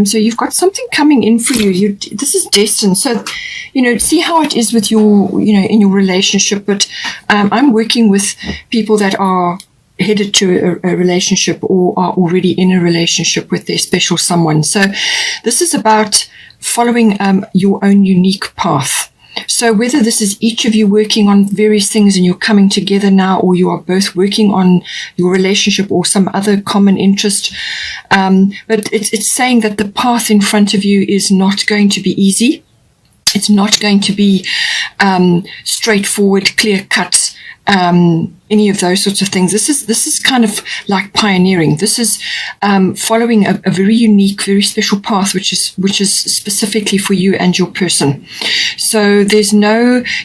So you've got something coming in for you. This is destined. So, see how it is with your, in your relationship. But I'm working with people that are headed to a relationship or are already in a relationship with their special someone. So this is about following your own unique path. So whether this is each of you working on various things and you're coming together now, or you are both working on your relationship or some other common interest, but it's saying that the path in front of you is not going to be easy. It's not going to be straightforward, clear-cut, any of those sorts of things. This is kind of like pioneering. This is following a very unique, very special path, which is specifically for you and your person. So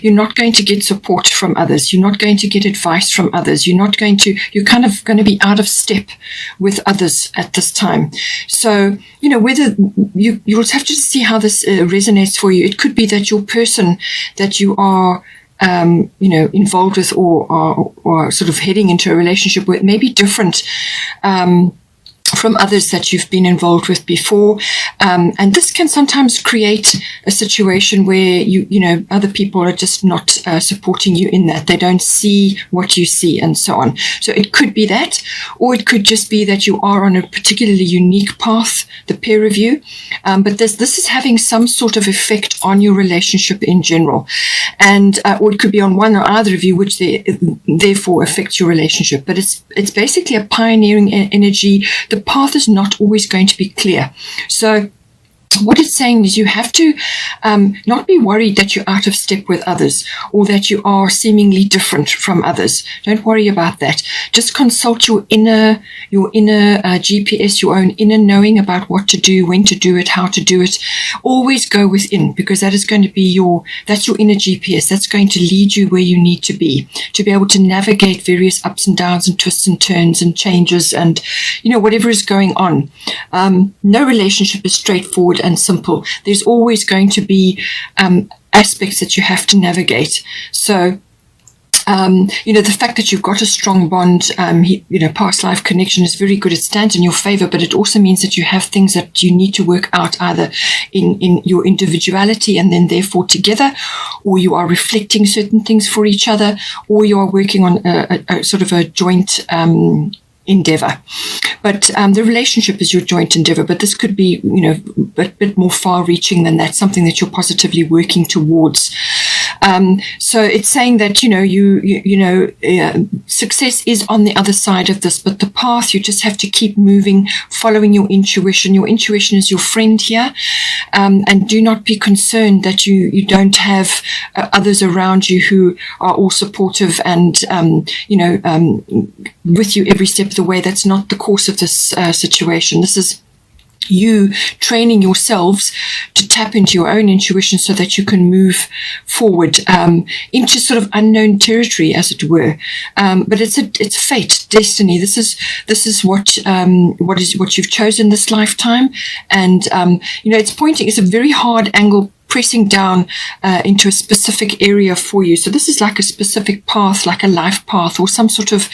you're not going to get support from others. You're not going to get advice from others. You're kind of going to be out of step with others at this time. So, whether you'll have to see how this resonates for you. It could be that your person that you are involved with or sort of heading into a relationship with may be different from others that you've been involved with before. And this can sometimes create a situation where other people are just not supporting you in that. They don't see what you see and so on. So it could be that, or it could just be that you are on a particularly unique path, the pair of you. But this is having some sort of effect on your relationship in general. And, or it could be on one or other of you, which therefore affects your relationship. But it's basically a pioneering energy. The path is not always going to be clear. So what it's saying is you have to not be worried that you're out of step with others or that you are seemingly different from others. Don't worry about that. Just consult your inner GPS, your own inner knowing about what to do, when to do it, how to do it. Always go within, because that is going to be that's your inner GPS. That's going to lead you where you need to be able to navigate various ups and downs and twists and turns and changes and, whatever is going on. No relationship is straightforward and simple. There's always going to be aspects that you have to navigate. So, the fact that you've got a strong bond, past life connection is very good. It stands in your favor, but it also means that you have things that you need to work out either in your individuality and then therefore together, or you are reflecting certain things for each other, or you are working on a sort of a joint endeavor. But the relationship is your joint endeavor, but this could be, a bit more far reaching than that, something that you're positively working towards. So it's saying that, success is on the other side of this, but the path, you just have to keep moving, following your intuition. Your intuition is your friend here. And do not be concerned that you don't have others around you who are all supportive and, with you every step of the way. That's not the course of this situation. This is you training yourselves to tap into your own intuition so that you can move forward into sort of unknown territory, as it were. But it's fate, destiny. This is what you've chosen this lifetime, and it's a very hard angle pressing down into a specific area for you. So this is like a specific path, like a life path, or some sort of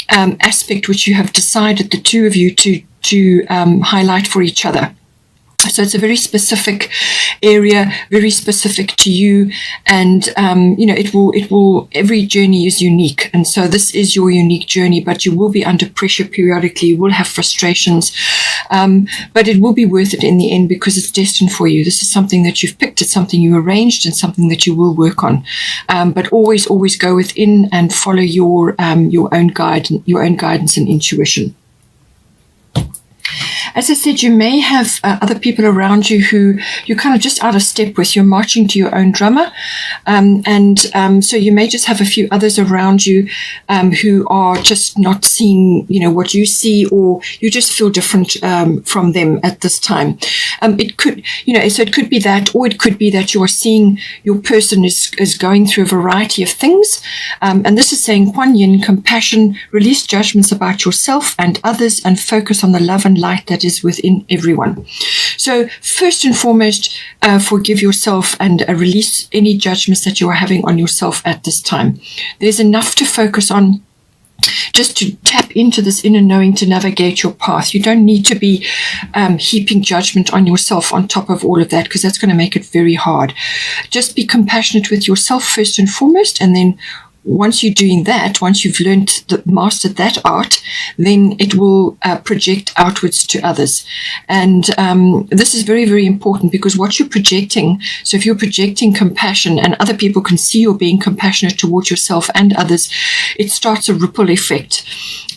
aspect which you have decided, the two of you, to highlight for each other. So it's a very specific area, very specific to you, and it will. Every journey is unique, and so this is your unique journey. But you will be under pressure periodically. You will have frustrations, but it will be worth it in the end because it's destined for you. This is something that you've picked. It's something you arranged, and something that you will work on. But always go within and follow your own guidance and intuition. As I said, you may have other people around you who you're kind of just out of step with. You're marching to your own drummer. So you may just have a few others around you who are just not seeing, what you see, or you just feel different from them at this time. It could, so it could be that, or it could be that you are seeing your person is going through a variety of things. And this is saying, Kuan Yin, compassion, release judgments about yourself and others, and focus on the love and light that is within everyone. So first and foremost, forgive yourself and release any judgments that you are having on yourself at this time. There's enough to focus on just to tap into this inner knowing to navigate your path. You don't need to be heaping judgment on yourself on top of all of that, because that's going to make it very hard. Just be compassionate with yourself first and foremost, and then once you're doing that, once you've mastered that art, then it will project outwards to others. And this is very, very important, because what you're projecting, so if you're projecting compassion and other people can see you're being compassionate towards yourself and others, it starts a ripple effect.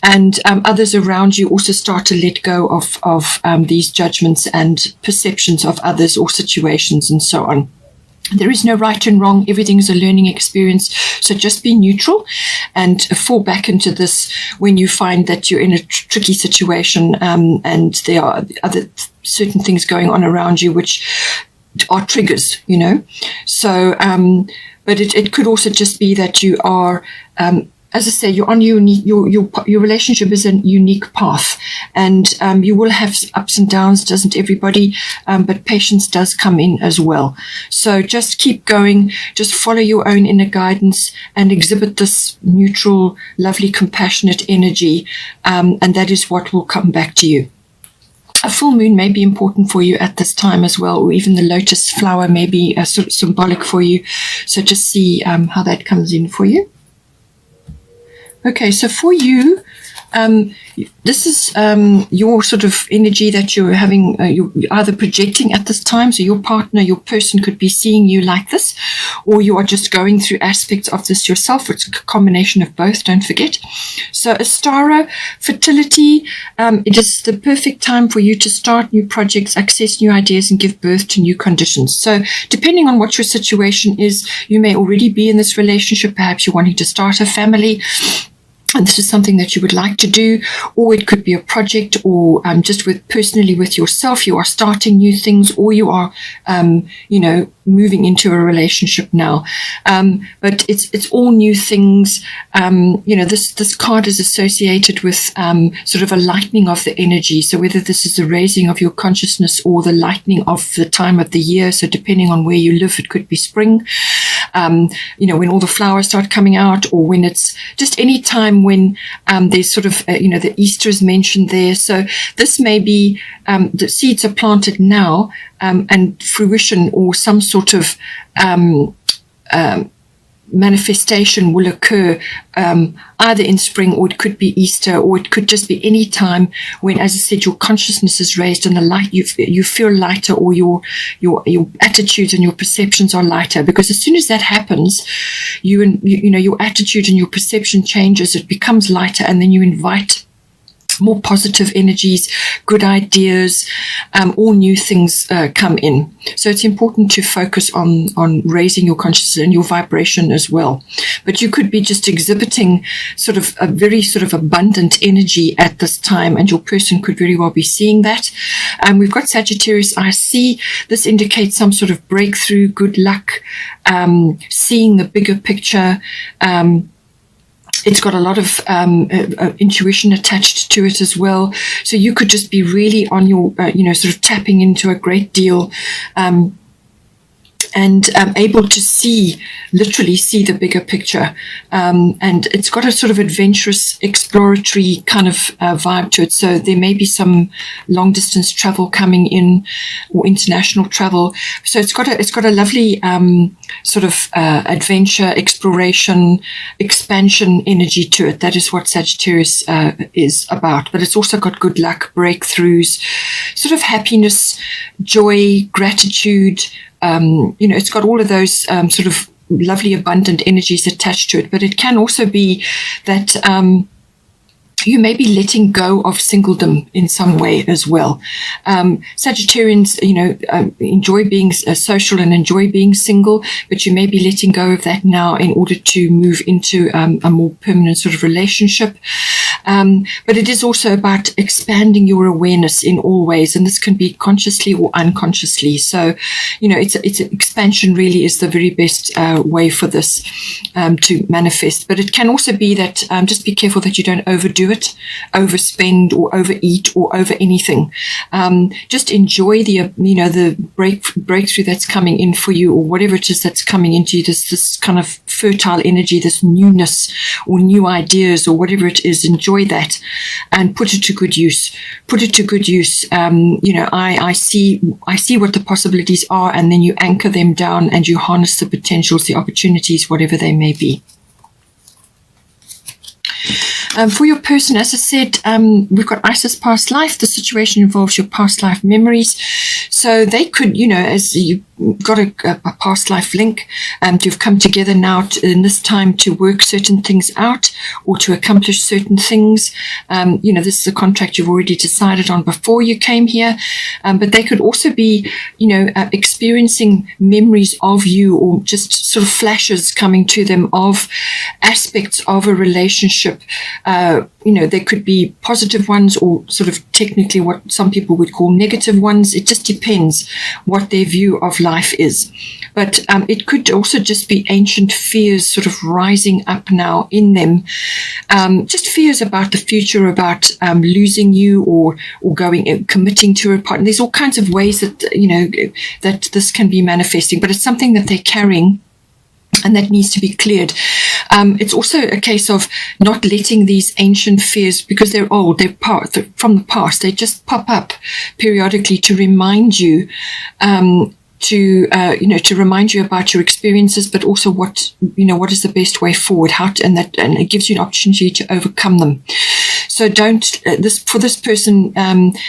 And others around you also start to let go of these judgments and perceptions of others or situations and so on. There is no right and wrong. Everything is a learning experience. So just be neutral and fall back into this when you find that you're in a tricky situation and there are other certain things going on around you which are triggers, you know. So, but it could also just be that you are, as I say, you're on your relationship is a unique path, and you will have ups and downs, doesn't everybody? But patience does come in as well. So just keep going, just follow your own inner guidance and exhibit this neutral, lovely, compassionate energy, and that is what will come back to you. A full moon may be important for you at this time as well, or even the lotus flower may be sort of symbolic for you. So just see how that comes in for you. Okay, so for you, this is your sort of energy that you're having, you're either projecting at this time. So your partner, your person could be seeing you like this, or you are just going through aspects of this yourself. It's a combination of both, don't forget. So Astara, fertility, it is the perfect time for you to start new projects, access new ideas, and give birth to new conditions. So depending on what your situation is, you may already be in this relationship. Perhaps you're wanting to start a family, and this is something that you would like to do, or it could be a project, or just personally with yourself, you are starting new things, or you are, moving into a relationship now. But it's all new things. This card is associated with sort of a lightening of the energy. So whether this is the raising of your consciousness or the lightening of the time of the year. So depending on where you live, it could be spring. When all the flowers start coming out, or when it's just any time when there's sort of, the Easter is mentioned there. So this may be the seeds are planted now, and fruition or some sort of manifestation will occur either in spring, or it could be Easter, or it could just be any time when, as I said, your consciousness is raised and the light you feel lighter, or your attitudes and your perceptions are lighter. Because as soon as that happens, your attitude and your perception changes. It becomes lighter, and then you invite more positive energies, good ideas, all new things come in. So it's important to focus on raising your consciousness and your vibration as well. But you could be just exhibiting sort of a very sort of abundant energy at this time, and your person could very well be seeing that. We've got Sagittarius. I see this indicates some sort of breakthrough, good luck, seeing the bigger picture. It's got a lot of intuition attached to it as well. So you could just be really on your, sort of tapping into a great deal, and able to literally see the bigger picture. And it's got a sort of adventurous, exploratory kind of vibe to it. So there may be some long distance travel coming in, or international travel. So it's got a lovely sort of adventure, exploration, expansion energy to it. That is what Sagittarius is about. But it's also got good luck, breakthroughs, sort of happiness, joy, gratitude. It's got all of those sort of lovely, abundant energies attached to it. But it can also be that you may be letting go of singledom in some way as well. Sagittarians, enjoy being social and enjoy being single, but you may be letting go of that now in order to move into a more permanent sort of relationship. But it is also about expanding your awareness in all ways, and this can be consciously or unconsciously. So, it's expansion really is the very best way for this to manifest. But it can also be that just be careful that you don't overdo it, overspend or overeat or over anything. Just enjoy the breakthrough that's coming in for you, or whatever it is that's coming into you, this kind of fertile energy, this newness or new ideas or whatever it is. Enjoy that and put it to good use. I see what the possibilities are, and then you anchor them down and you harness the potentials, the opportunities, whatever they may be. For your person, as I said, we've got Isis past life. The situation involves your past life memories. So they could, as you've got a past life link, you've come together now in this time to work certain things out or to accomplish certain things. This is a contract you've already decided on before you came here. But they could also be, experiencing memories of you, or just sort of flashes coming to them of aspects of a relationship. There could be positive ones, or sort of technically what some people would call negative ones. It just depends what their view of life is. But it could also just be ancient fears sort of rising up now in them. Just fears about the future, about losing you or committing to a partner. There's all kinds of ways that, that this can be manifesting, but it's something that they're carrying and that needs to be cleared. It's also a case of not letting these ancient fears, because they're old, they're from the past, they just pop up periodically to remind you, to remind you about your experiences, but also what is the best way forward, and it gives you an opportunity to overcome them. So for this person,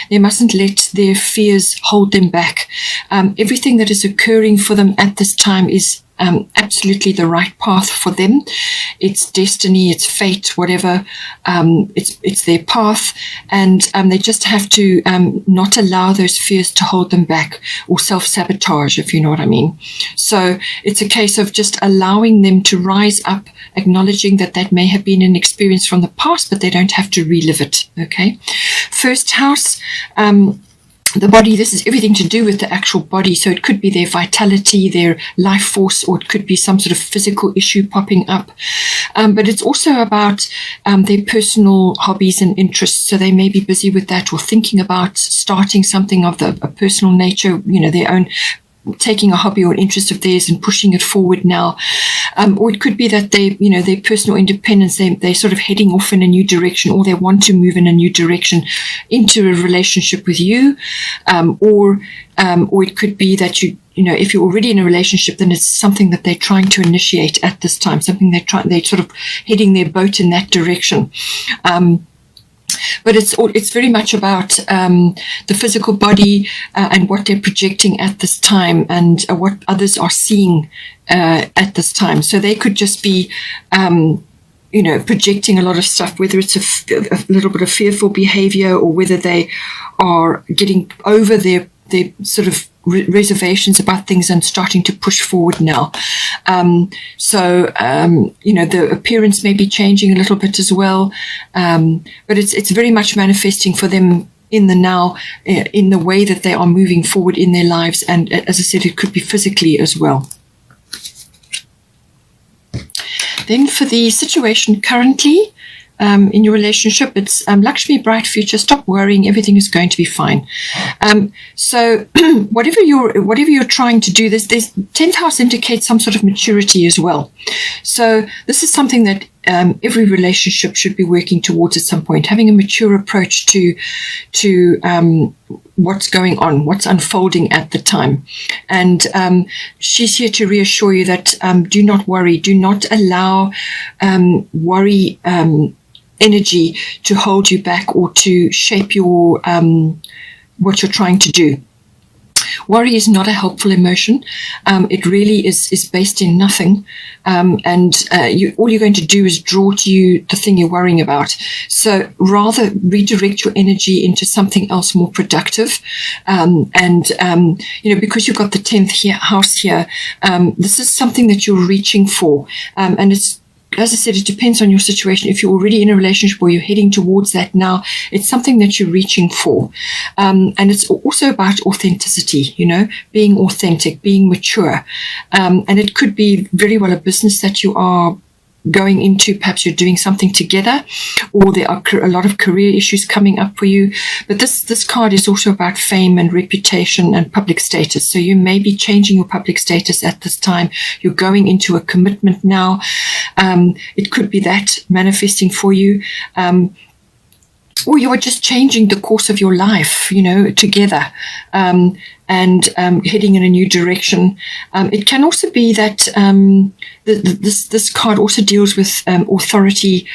they mustn't let their fears hold them back. Everything that is occurring for them at this time is absolutely the right path for them. It's destiny, it's fate, whatever. It's their path, and they just have to not allow those fears to hold them back or self-sabotage, if you know what I mean. So it's a case of just allowing them to rise up, acknowledging that may have been an experience from the past, but they don't have to relive it. Okay. First house. The body, this is everything to do with the actual body. So it could be their vitality, their life force, or it could be some sort of physical issue popping up. But it's also about their personal hobbies and interests. So they may be busy with that, or thinking about starting something of a personal nature, their own, taking a hobby or an interest of theirs and pushing it forward now. Or it could be that their personal independence, they're sort of heading off in a new direction, or they want to move in a new direction into a relationship with you. Or it could be that if you're already in a relationship, then it's something that they're trying to initiate at this time, something they're sort of heading their boat in that direction. But it's very much about the physical body and what they're projecting at this time, and what others are seeing at this time. So they could just be, projecting a lot of stuff, whether it's a little bit of fearful behavior, or whether they are getting over their sort of reservations about things and starting to push forward now. The appearance may be changing a little bit as well. But it's very much manifesting for them in the now, in the way that they are moving forward in their lives. And as I said, it could be physically as well. Then for the situation currently, in your relationship, it's Lakshmi, bright future. Stop worrying; everything is going to be fine. So, whatever you're trying to do, this 10th house indicates some sort of maturity as well. So, this is something that every relationship should be working towards at some point, having a mature approach to what's going on, what's unfolding at the time. And she's here to reassure you that do not worry, do not allow worry energy to hold you back or to shape your what you're trying to do. Worry is not a helpful emotion. It really is based in nothing. All you're going to do is draw to you the thing you're worrying about. So rather redirect your energy into something else more productive. Because you've got the 10th house here, this is something that you're reaching for. And as I said, it depends on your situation. If you're already in a relationship or you're heading towards that now, it's something that you're reaching for. And it's also about authenticity, being authentic, being mature. And it could be very well a business that you are going into. Perhaps you're doing something together, or there are a lot of career issues coming up for you. But this card is also about fame and reputation and public status. So you may be changing your public status at this time. You're going into a commitment now. It could be that manifesting for you. Or you are just changing the course of your life, together, and heading in a new direction. It can also be that this card also deals with authority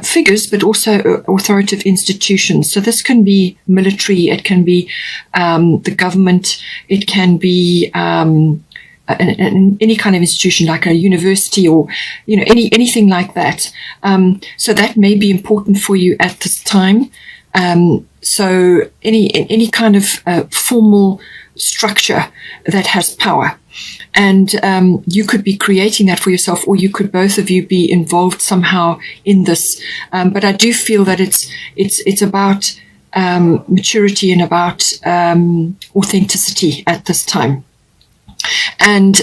figures, but also authoritative institutions. So this can be military, it can be the government, it can be any kind of institution like a university or anything like that. So that may be important for you at this time. So any kind of formal structure that has power, and you could be creating that for yourself, or you could both of you be involved somehow in this. But I do feel that it's about maturity and about authenticity at this time. And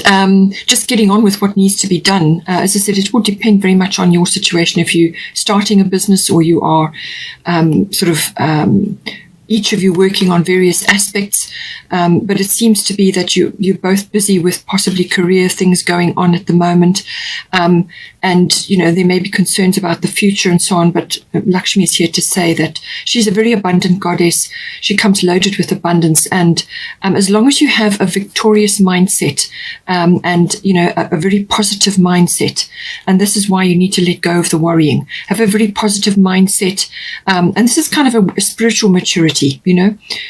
just getting on with what needs to be done. As I said, it will depend very much on your situation. If you're starting a business, or you are each of you working on various aspects, but it seems to be that you're both busy with possibly career things going on at the moment, and there may be concerns about the future and so on. But Lakshmi is here to say that she's a very abundant goddess. She comes loaded with abundance, and as long as you have a victorious mindset, and a very positive mindset, and this is why you need to let go of the worrying. Have a very positive mindset, and this is kind of a spiritual maturity.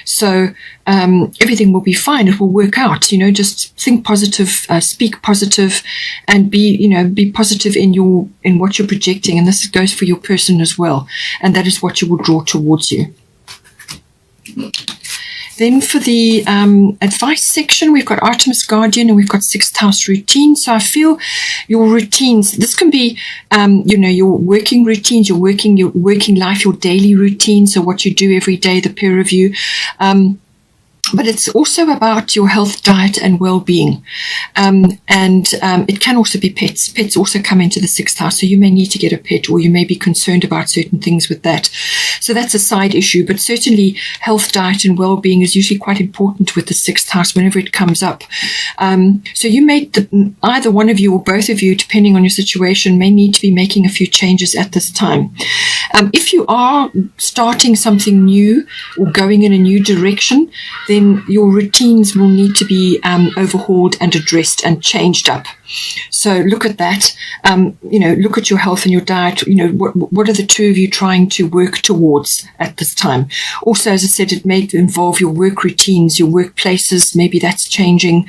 So everything will be fine. It will work out. Just think positive, speak positive, and be positive in what you're projecting. And this goes for your person as well. And that is what you will draw towards you. Then for the advice section, we've got Artemis Guardian and we've got sixth house routine. So I feel your routines, this can be, your working routines, your working life, your daily routine. So what you do every day, the peer review. But it's also about your health, diet, and well-being. And it can also be pets. Pets also come into the sixth house. So you may need to get a pet, or you may be concerned about certain things with that. So that's a side issue. But certainly health, diet, and well-being is usually quite important with the sixth house whenever it comes up. So you may, either one of you or both of you, depending on your situation, may need to be making a few changes at this time. If you are starting something new or going in a new direction, then your routines will need to be overhauled and addressed and changed up. So look at that. Look at your health and your diet. What are the two of you trying to work towards at this time? Also, as I said, it may involve your work routines, your workplaces. Maybe that's changing,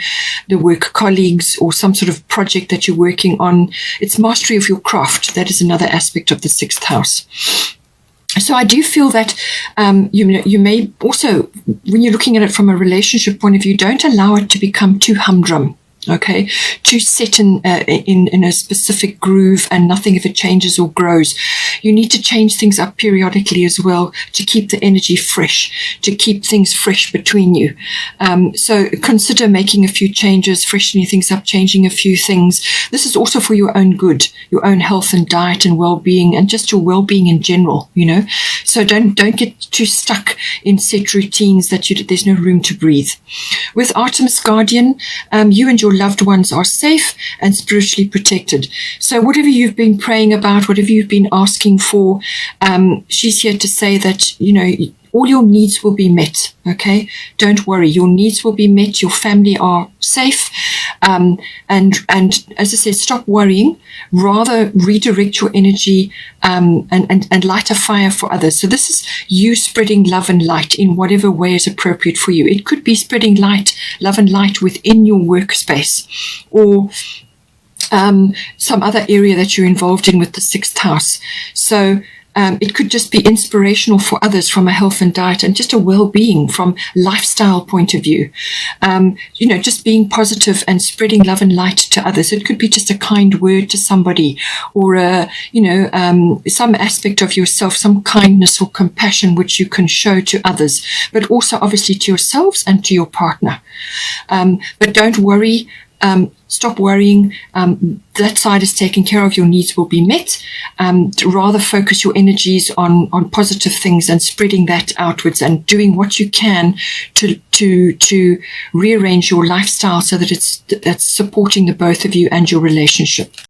the work colleagues, or some sort of project that you're working on. It's mastery of your craft. That is another aspect of the sixth house. So I do feel that you may also, when you're looking at it from a relationship point of view, don't allow it to become too humdrum. Okay, too set in a specific groove, and nothing if it changes or grows. You need to change things up periodically as well to keep the energy fresh, to keep things fresh between you. So consider making a few changes, freshening things up, changing a few things. This is also for your own good, your own health and diet and well-being, and just your well-being in general. So don't get too stuck in set routines that there's no room to breathe. With Artemis Guardian, you and your loved ones are safe and spiritually protected. So whatever you've been praying about, whatever you've been asking for, she's here to say that, all your needs will be met. Okay, don't worry, your needs will be met. Your family are safe, and as I said, stop worrying. Rather redirect your energy and light a fire for others. So this is you spreading love and light in whatever way is appropriate for you. It could be spreading love and light within your workspace, or some other area that you're involved in with the sixth house. So It could just be inspirational for others from a health and diet and just a well-being from lifestyle point of view. Just being positive and spreading love and light to others. It could be just a kind word to somebody, or some aspect of yourself, some kindness or compassion which you can show to others, but also obviously to yourselves and to your partner. But don't worry. Stop worrying. That side is taken care of. Your needs will be met. To rather focus your energies on positive things and spreading that outwards and doing what you can to rearrange your lifestyle so that that's supporting the both of you and your relationship.